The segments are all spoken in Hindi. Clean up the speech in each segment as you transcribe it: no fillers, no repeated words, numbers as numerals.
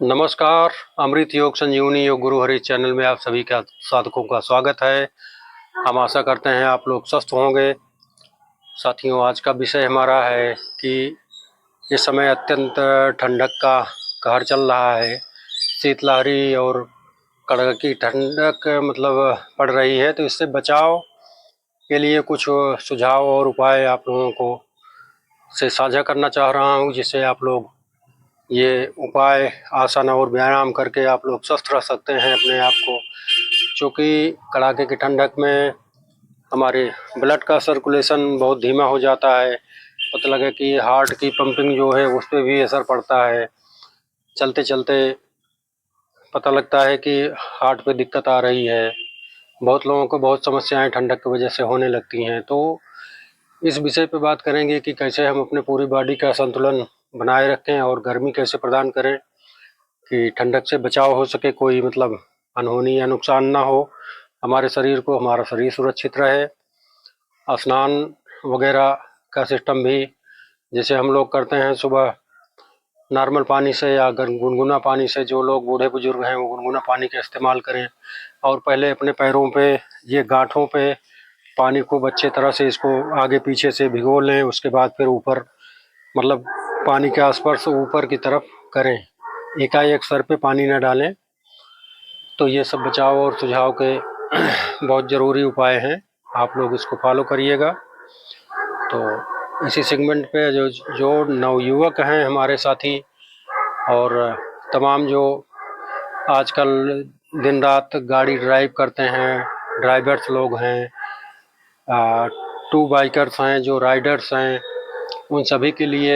नमस्कार। अमृत योग संजीवनी योग गुरु हरि चैनल में आप सभी का साधकों का स्वागत है। हम आशा करते हैं आप लोग स्वस्थ होंगे। साथियों, आज का विषय हमारा है कि इस समय अत्यंत ठंडक का कहर चल रहा है। शीतलहरी और कड़की ठंडक पड़ रही है, तो इससे बचाव के लिए कुछ सुझाव और उपाय आप लोगों को से साझा करना चाह रहा हूँ, जिससे आप लोग ये उपाय आसन और व्यायाम करके आप लोग स्वस्थ रह सकते हैं अपने आप को। क्योंकि कड़ाके की ठंडक में हमारे ब्लड का सर्कुलेशन बहुत धीमा हो जाता है। पता लगे कि हार्ट की पंपिंग जो है उस पर भी असर पड़ता है। चलते चलते पता लगता है कि हार्ट पे दिक्कत आ रही है। बहुत लोगों को बहुत समस्याएं ठंडक की वजह से होने लगती हैं। तो इस विषय पे बात करेंगे कि कैसे हम अपने पूरी बॉडी का संतुलन बनाए रखें और गर्मी कैसे प्रदान करें कि ठंडक से बचाव हो सके, कोई अनहोनी या नुकसान ना हो हमारे शरीर को, हमारा शरीर सुरक्षित रहे। स्नान वगैरह का सिस्टम भी जैसे हम लोग करते हैं सुबह नॉर्मल पानी से या गुनगुना पानी से, जो लोग बूढ़े बुजुर्ग हैं वो गुनगुना पानी का इस्तेमाल करें। और पहले अपने पैरों पे, ये गांठों पे पानी खूब अच्छे तरह से इसको आगे पीछे से भिगो लें। उसके बाद फिर ऊपर पानी के आसपास ऊपर की तरफ करें, एकाएक सर पे पानी न डालें। तो ये सब बचाव और सुझाव के बहुत ज़रूरी उपाय हैं, आप लोग इसको फॉलो करिएगा। तो इसी सेगमेंट पे जो जो नवयुवक हैं हमारे साथी, और तमाम जो आजकल दिन रात गाड़ी ड्राइव करते हैं, ड्राइवर्स लोग हैं, टू बाइकर्स हैं, जो राइडर्स हैं, उन सभी के लिए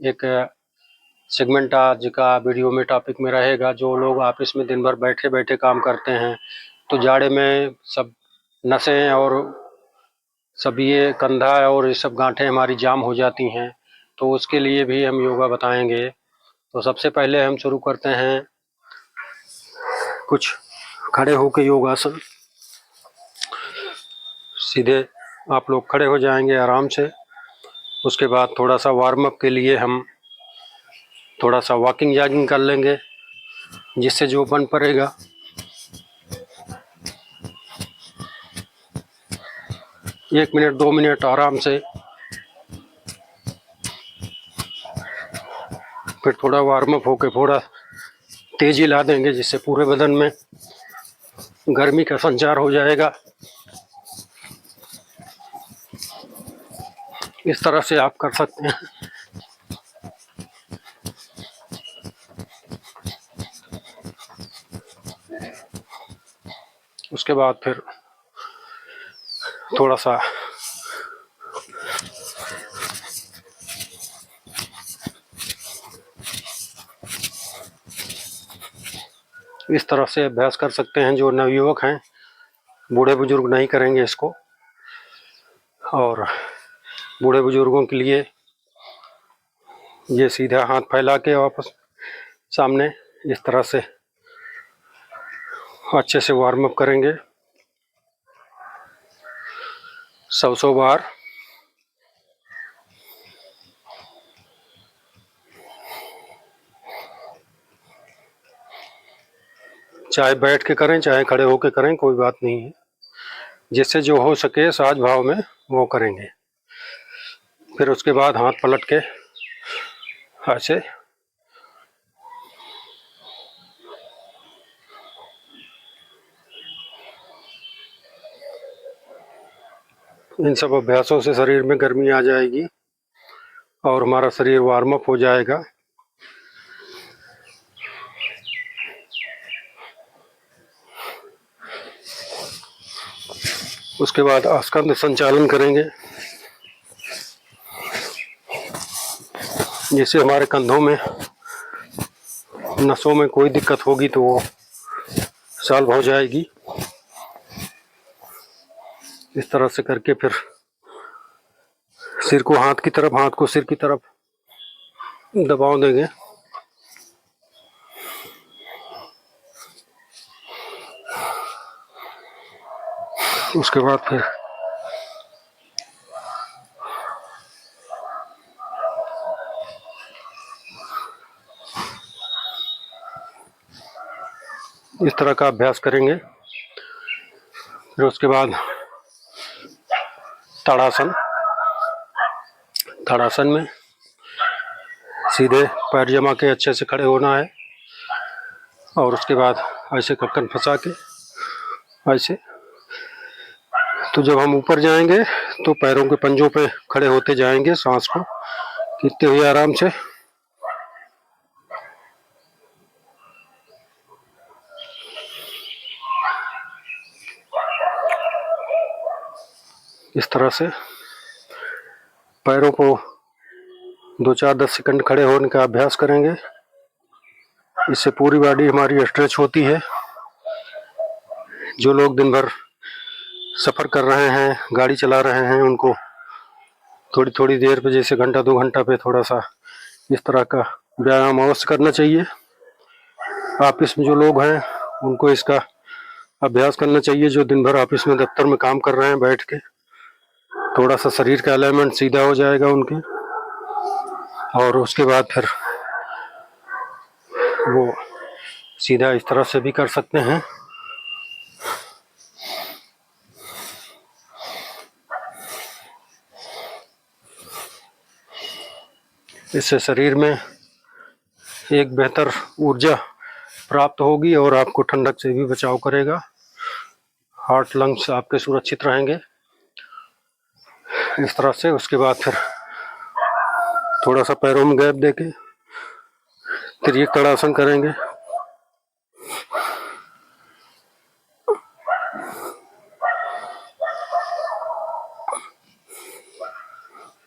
एक सेगमेंट आज का वीडियो में टॉपिक में रहेगा। जो लोग ऑफिस में दिन भर बैठे बैठे काम करते हैं, तो जाड़े में सब नसें और सब ये कंधा और ये सब गांठें हमारी जाम हो जाती हैं, तो उसके लिए भी हम योगा बताएंगे। तो सबसे पहले हम शुरू करते हैं कुछ खड़े होकर योगासन। सीधे आप लोग खड़े हो जाएंगे आराम से। उसके बाद थोड़ा सा वार्म अप के लिए हम थोड़ा सा वॉकिंग जॉगिंग कर लेंगे, जिससे जो बन पड़ेगा। 1 मिनट 2 मिनट आराम से, फिर थोड़ा वार्म अप होकर थोड़ा तेजी ला देंगे, जिससे पूरे बदन में गर्मी का संचार हो जाएगा। इस तरह से आप कर सकते हैं। उसके बाद फिर थोड़ा सा इस तरह से अभ्यास कर सकते हैं। जो नवयुवक हैं, बूढ़े बुजुर्ग नहीं करेंगे इसको। और बूढ़े बुजुर्गों के लिए ये सीधा हाथ फैला के वापस सामने इस तरह से अच्छे से वार्म अप करेंगे 100 बार। चाहे बैठ के करें चाहे खड़े होकर करें, कोई बात नहीं है। जिससे जो हो सके सहज भाव में वो करेंगे। फिर उसके बाद हाथ पलट के ऐसे इन सब अभ्यासों से शरीर में गर्मी आ जाएगी और हमारा शरीर वार्म अप हो जाएगा। उसके बाद आस्कंद संचालन करेंगे, जिससे हमारे कंधों में नसों में कोई दिक्कत होगी तो वो सॉल्व हो जाएगी। इस तरह से करके फिर सिर को हाथ की तरफ, हाथ को सिर की तरफ दबाव देंगे। उसके बाद फिर इस तरह का अभ्यास करेंगे। फिर उसके बाद ताड़ासन। ताड़ासन में सीधे पैर जमा के अच्छे से खड़े होना है और उसके बाद ऐसे कक्कन फंसा के ऐसे। तो जब हम ऊपर जाएंगे तो पैरों के पंजों पे खड़े होते जाएंगे, सांस को खींचते हुए आराम से। इस तरह से पैरों को 2-4-10 सेकंड खड़े होने का अभ्यास करेंगे। इससे पूरी बॉडी हमारी स्ट्रेच होती है। जो लोग दिन भर सफ़र कर रहे हैं, गाड़ी चला रहे हैं, उनको थोड़ी थोड़ी देर पे, जैसे घंटा 2 घंटा पे थोड़ा सा इस तरह का व्यायाम अवश्य करना चाहिए। ऑफिस में जो लोग हैं उनको इसका अभ्यास करना चाहिए। जो दिन भर ऑफिस में दफ्तर में काम कर रहे हैं बैठ के, थोड़ा सा शरीर का अलाइनमेंट सीधा हो जाएगा उनके, और उसके बाद फिर वो सीधा इस तरह से भी कर सकते हैं। इससे शरीर में एक बेहतर ऊर्जा प्राप्त होगी और आपको ठंडक से भी बचाव करेगा। हार्ट लंग्स आपके सुरक्षित रहेंगे इस तरह से। उसके बाद फिर थोड़ा सा पैरों में गैप देके फिर ये ताड़ासन करेंगे।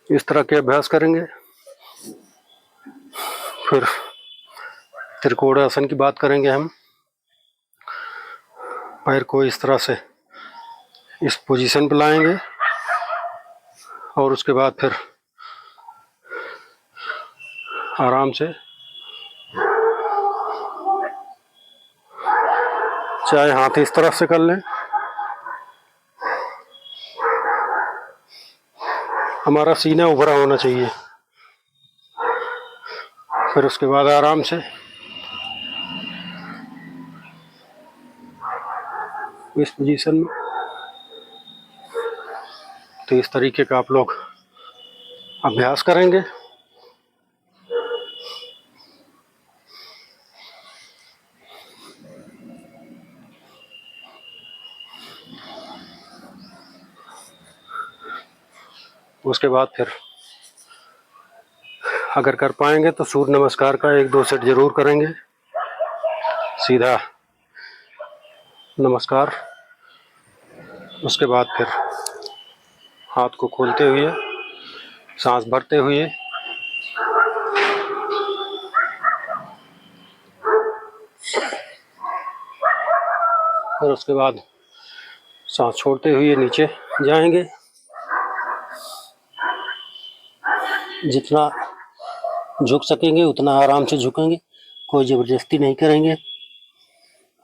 इस तरह के अभ्यास करेंगे। फिर त्रिकोण आसन की बात करेंगे हम। पैर को इस तरह से इस पोजीशन पर लाएंगे और उसके बाद फिर आराम से, चाहे हाथ इस तरफ से कर लें, हमारा सीना उभरा होना चाहिए। फिर उसके बाद आराम से इस पोजीशन में। तो इस तरीके का आप लोग अभ्यास करेंगे। उसके बाद फिर अगर कर पाएंगे तो सूर्य नमस्कार का 1-2 सेट जरूर करेंगे। सीधा नमस्कार। उसके बाद फिर हाथ को खोलते हुए, सांस भरते हुए, फिर उसके बाद सांस छोड़ते हुए नीचे जाएंगे। जितना झुक सकेंगे उतना आराम से झुकेंगे, कोई ज़बरदस्ती नहीं करेंगे।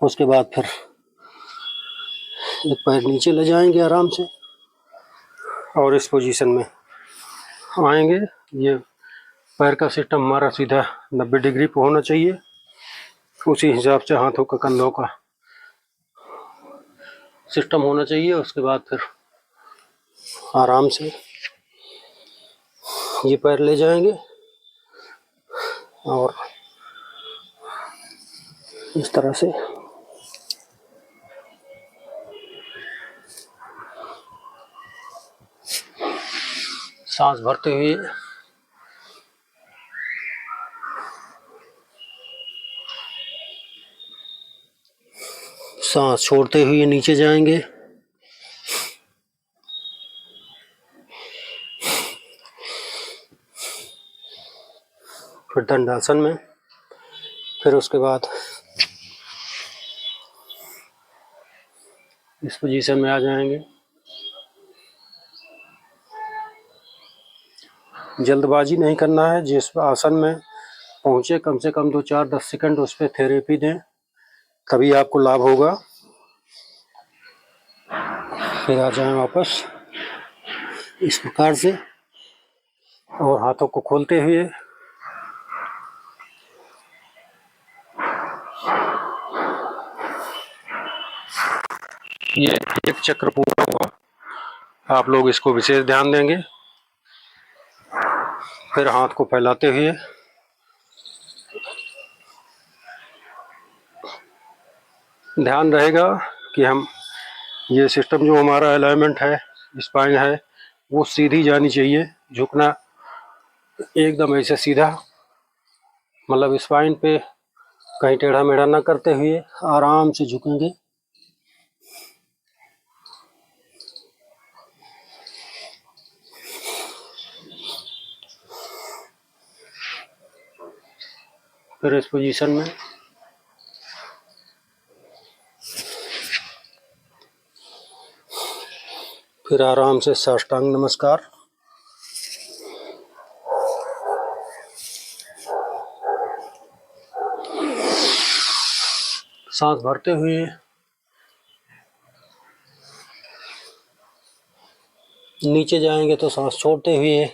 उसके बाद फिर एक पैर नीचे ले जाएंगे आराम से और इस पोजीशन में आएंगे। ये पैर का सिस्टम हमारा सीधा 90 डिग्री पे होना चाहिए। उसी हिसाब से हाथों का, कंधों का सिस्टम होना चाहिए। उसके बाद फिर आराम से ये पैर ले जाएंगे और इस तरह से सांस भरते हुए सांस छोड़ते हुए नीचे जाएंगे। फिर दंडासन में, फिर उसके बाद इस पोजीशन में आ जाएंगे। जल्दबाजी नहीं करना है। जिस आसन में पहुँचे कम से कम 2-4-10 सेकंड उस पर थेरेपी दें, तभी आपको लाभ होगा। फिर आ जाएं वापस इस प्रकार से और हाथों को खोलते हुए ये एक चक्र पूरा हुआ, आप लोग इसको विशेष ध्यान देंगे। फिर हाथ को फैलाते हुए ध्यान रहेगा कि हम ये सिस्टम जो हमारा अलाइनमेंट है, स्पाइन है, वो सीधी जानी चाहिए। झुकना एकदम ऐसे सीधा, मतलब स्पाइन पे कहीं टेढ़ा मेढ़ा ना करते हुए आराम से झुकेंगे। फिर इस पोजीशन में फिर आराम से साष्टांग नमस्कार। सांस भरते हुए नीचे जाएंगे तो सांस छोड़ते हुए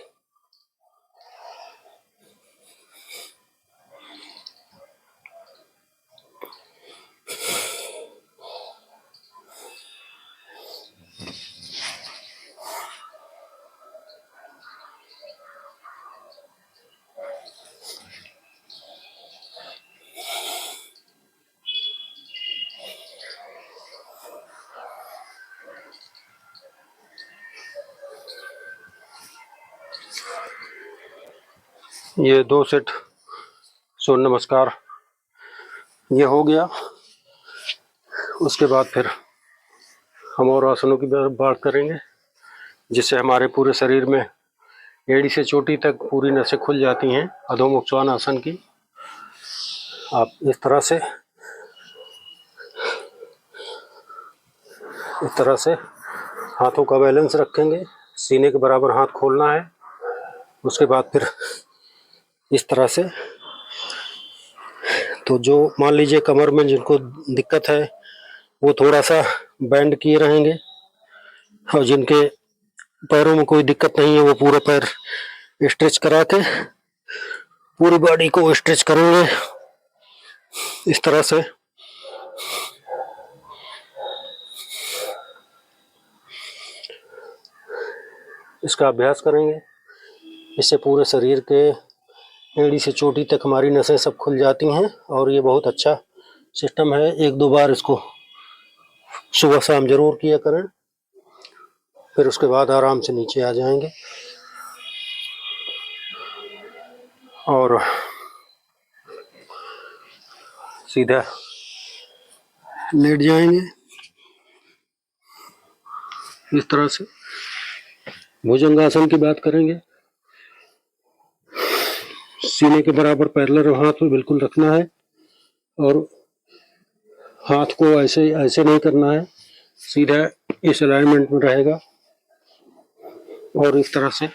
ये 2 सेट सूर्य नमस्कार ये हो गया। उसके बाद फिर हम और आसनों की बात करेंगे, जिससे हमारे पूरे शरीर में एड़ी से चोटी तक पूरी नसें खुल जाती हैं। अधोमुख श्वान आसन की आप इस तरह से हाथों का बैलेंस रखेंगे, सीने के बराबर हाथ खोलना है। उसके बाद फिर इस तरह से, तो जो मान लीजिए कमर में जिनको दिक्कत है वो थोड़ा सा बेंड किए रहेंगे, और जिनके पैरों में कोई दिक्कत नहीं है वो पूरा पैर स्ट्रेच करा के पूरी बॉडी को स्ट्रेच करेंगे इस तरह से। इसका अभ्यास करेंगे, इससे पूरे शरीर के एड़ी से चोटी तक हमारी नसें सब खुल जाती हैं, और ये बहुत अच्छा सिस्टम है। 1-2 बार इसको सुबह शाम जरूर किया करें। फिर उसके बाद आराम से नीचे आ जाएंगे और सीधा लेट जाएंगे इस तरह से। भुजंगासन की बात करेंगे। सीने के बराबर पैरेलल हाथ में बिल्कुल रखना है, और हाथ को ऐसे ऐसे नहीं करना है, सीधा इस अलाइनमेंट में रहेगा। और इस तरह से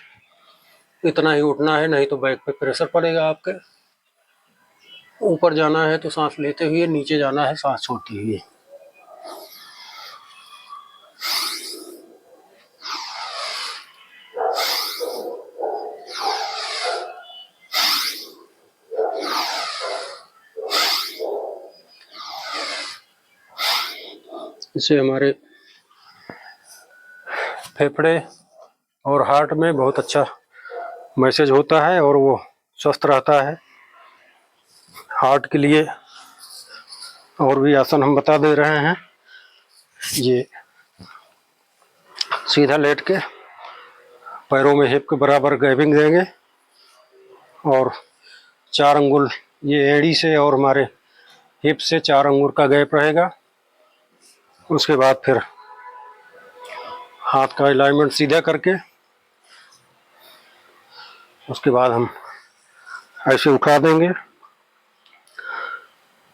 इतना ही उठना है, नहीं तो बैक पे प्रेशर पड़ेगा आपके। ऊपर जाना है तो सांस लेते हुए, नीचे जाना है सांस छोड़ते हुए। इससे हमारे फेफड़े और हार्ट में बहुत अच्छा मैसेज होता है, और वो स्वस्थ रहता है। हार्ट के लिए और भी आसन हम बता दे रहे हैं। ये सीधा लेट के पैरों में हिप के बराबर गैपिंग देंगे, और 4 अंगुल ये एड़ी से और हमारे हिप से 4 अंगुल का गैप रहेगा। उसके बाद फिर हाथ का अलाइनमेंट सीधा करके उसके बाद हम ऐसे उठा देंगे।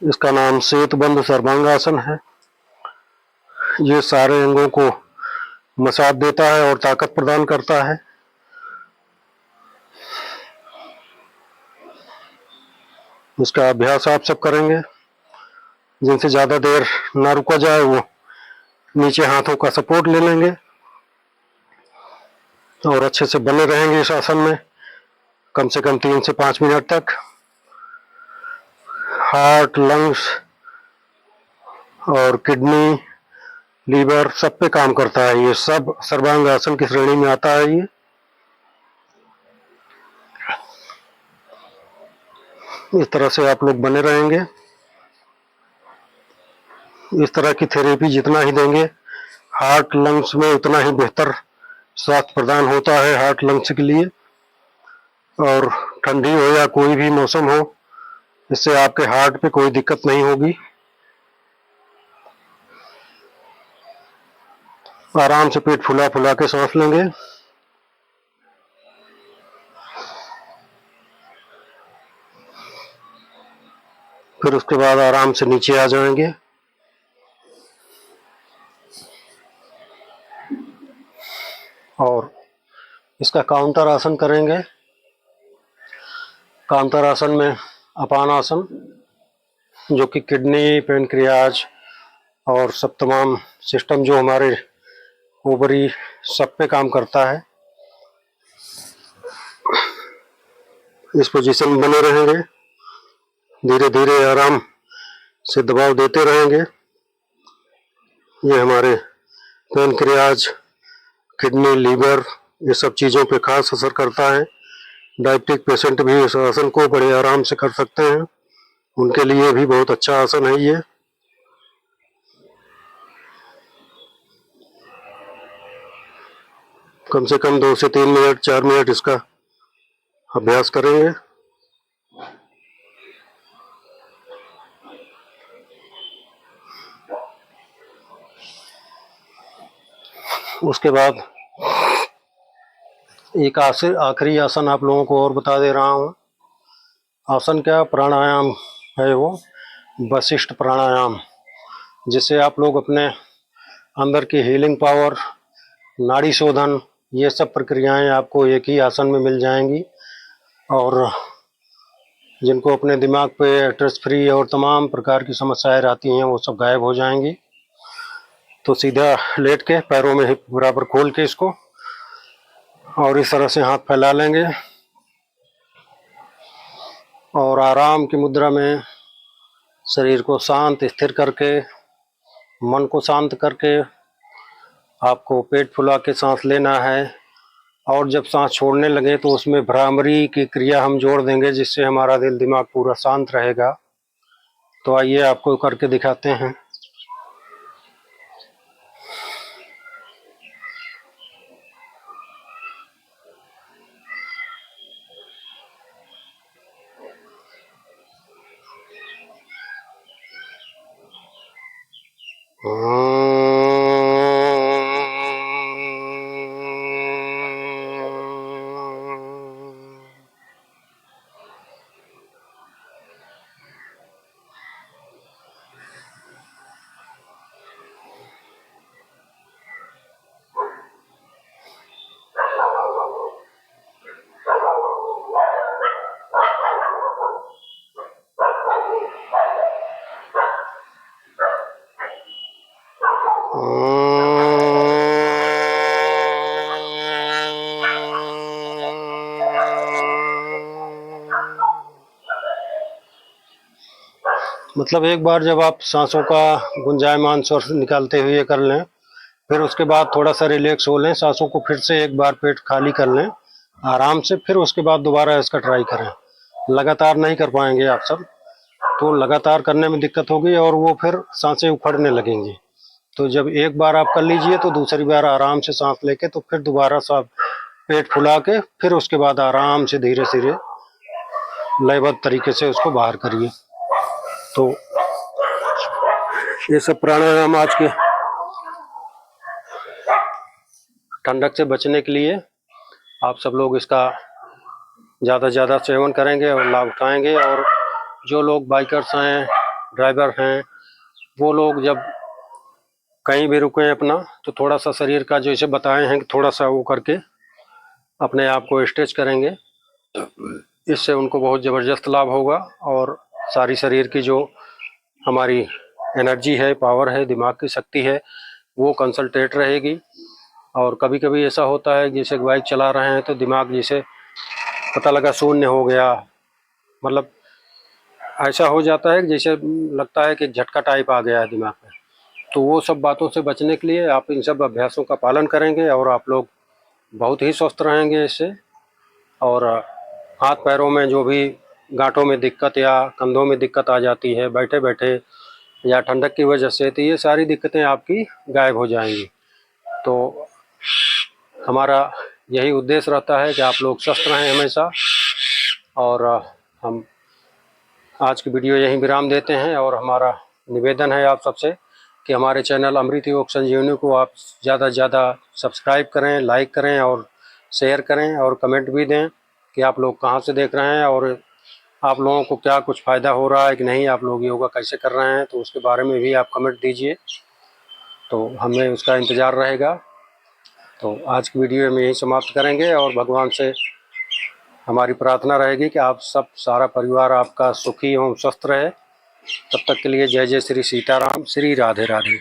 इसका नाम सेतुबंध सर्वांगासन है। ये सारे अंगों को मसाज देता है और ताकत प्रदान करता है। इसका अभ्यास आप सब करेंगे। जिनसे ज़्यादा देर ना रुका जाए वो नीचे हाथों का सपोर्ट ले लेंगे और अच्छे से बने रहेंगे इस आसन में कम से कम 3 से 5 मिनट तक। हार्ट, लंग्स और किडनी लीवर सब पे काम करता है। ये सब सर्वांग आसन की श्रेणी में आता है। ये इस तरह से आप लोग बने रहेंगे। इस तरह की थेरेपी जितना ही देंगे हार्ट लंग्स में उतना ही बेहतर स्वास्थ्य प्रदान होता है हार्ट लंग्स के लिए। और ठंडी हो या कोई भी मौसम हो, इससे आपके हार्ट पे कोई दिक्कत नहीं होगी। आराम से पेट फुला फुला के सांस लेंगे। फिर उसके बाद आराम से नीचे आ जाएंगे। और इसका काउंटर आसन करेंगे। काउंटर आसन में अपान आसन, जो कि किडनी, पेनक्रियाज और सब तमाम सिस्टम जो हमारे ओवरी सब पे काम करता है। इस पोजीशन में बने रहेंगे। धीरे धीरे आराम से दबाव देते रहेंगे। ये हमारे पेनक्रियाज, किडनी, लीवर, ये सब चीज़ों पे खास असर करता है। डायबिटिक पेशेंट भी इस आसन को बड़े आराम से कर सकते हैं, उनके लिए भी बहुत अच्छा आसन है ये। कम से कम 2 से 3 मिनट, 4 मिनट इसका अभ्यास करेंगे। उसके बाद एक आखिरी आसन आप लोगों को और बता दे रहा हूँ। आसन क्या, प्राणायाम है वो, वशिष्ठ प्राणायाम, जिससे आप लोग अपने अंदर की हीलिंग पावर, नाड़ी शोधन, ये सब प्रक्रियाएं आपको एक ही आसन में मिल जाएंगी। और जिनको अपने दिमाग पे स्ट्रेस फ्री और तमाम प्रकार की समस्याएं रहती हैं वो सब गायब हो जाएंगी। तो सीधा लेट के पैरों में हिप बराबर खोल के इसको और इस तरह से हाथ फैला लेंगे और आराम की मुद्रा में शरीर को शांत स्थिर करके, मन को शांत करके आपको पेट फुला के सांस लेना है। और जब सांस छोड़ने लगे तो उसमें भ्रामरी की क्रिया हम जोड़ देंगे, जिससे हमारा दिल दिमाग पूरा शांत रहेगा। तो आइए आपको करके दिखाते हैं। मतलब एक बार जब आप सांसों का गुंजायमान स्वर निकालते हुए कर लें, फिर उसके बाद थोड़ा सा रिलैक्स हो लें, सांसों को फिर से एक बार पेट खाली कर लें आराम से, फिर उसके बाद दोबारा इसका ट्राई करें। लगातार नहीं कर पाएंगे आप सब, तो लगातार करने में दिक्कत होगी और वो फिर सांसें उखड़ने लगेंगी। तो जब एक बार आप कर लीजिए तो दूसरी बार आराम से सांस लेके तो फिर दोबारा सब पेट फुला के फिर उसके बाद आराम से धीरे धीरे लयबद्ध तरीके से उसको बाहर करिए। तो ये सब प्राणायाम आज के ठंडक से बचने के लिए आप सब लोग इसका ज़्यादा से ज़्यादा सेवन करेंगे और लाभ उठाएंगे। और जो लोग बाइकर्स हैं, ड्राइवर हैं, वो लोग जब कहीं भी रुकें अपना, तो थोड़ा सा शरीर का जैसे बताए हैं कि थोड़ा सा वो करके अपने आप को स्ट्रेच करेंगे, इससे उनको बहुत ज़बरदस्त लाभ होगा। और सारी शरीर की जो हमारी एनर्जी है, पावर है, दिमाग की शक्ति है, वो कंसंट्रेट रहेगी। और कभी कभी ऐसा होता है जैसे बाइक चला रहे हैं तो दिमाग जैसे पता लगा शून्य हो गया, मतलब ऐसा हो जाता है कि जैसे लगता है कि झटका टाइप आ गया है दिमाग में। तो वो सब बातों से बचने के लिए आप इन सब अभ्यासों का पालन करेंगे और आप लोग बहुत ही स्वस्थ रहेंगे इससे। और हाथ पैरों में जो भी गांठों में दिक्कत या कंधों में दिक्कत आ जाती है बैठे बैठे या ठंडक की वजह से, तो ये सारी दिक्कतें आपकी गायब हो जाएंगी। तो हमारा यही उद्देश्य रहता है कि आप लोग स्वस्थ रहें हमेशा। और हम आज की वीडियो यहीं विराम देते हैं और हमारा निवेदन है आप सबसे कि हमारे चैनल अमृत योग संजीवनी को आप ज़्यादा से ज़्यादा सब्सक्राइब करें, लाइक करें और शेयर करें और कमेंट भी दें कि आप लोग कहाँ से देख रहे हैं और आप लोगों को क्या कुछ फ़ायदा हो रहा है कि नहीं, आप लोग योगा कैसे कर रहे हैं, तो उसके बारे में भी आप कमेंट दीजिए, तो हमें उसका इंतज़ार रहेगा। तो आज की वीडियो में यही समाप्त करेंगे और भगवान से हमारी प्रार्थना रहेगी कि आप सब सारा परिवार आपका सुखी एवं स्वस्थ रहे। तब तक के लिए जय जय श्री सीताराम, श्री राधे राधे।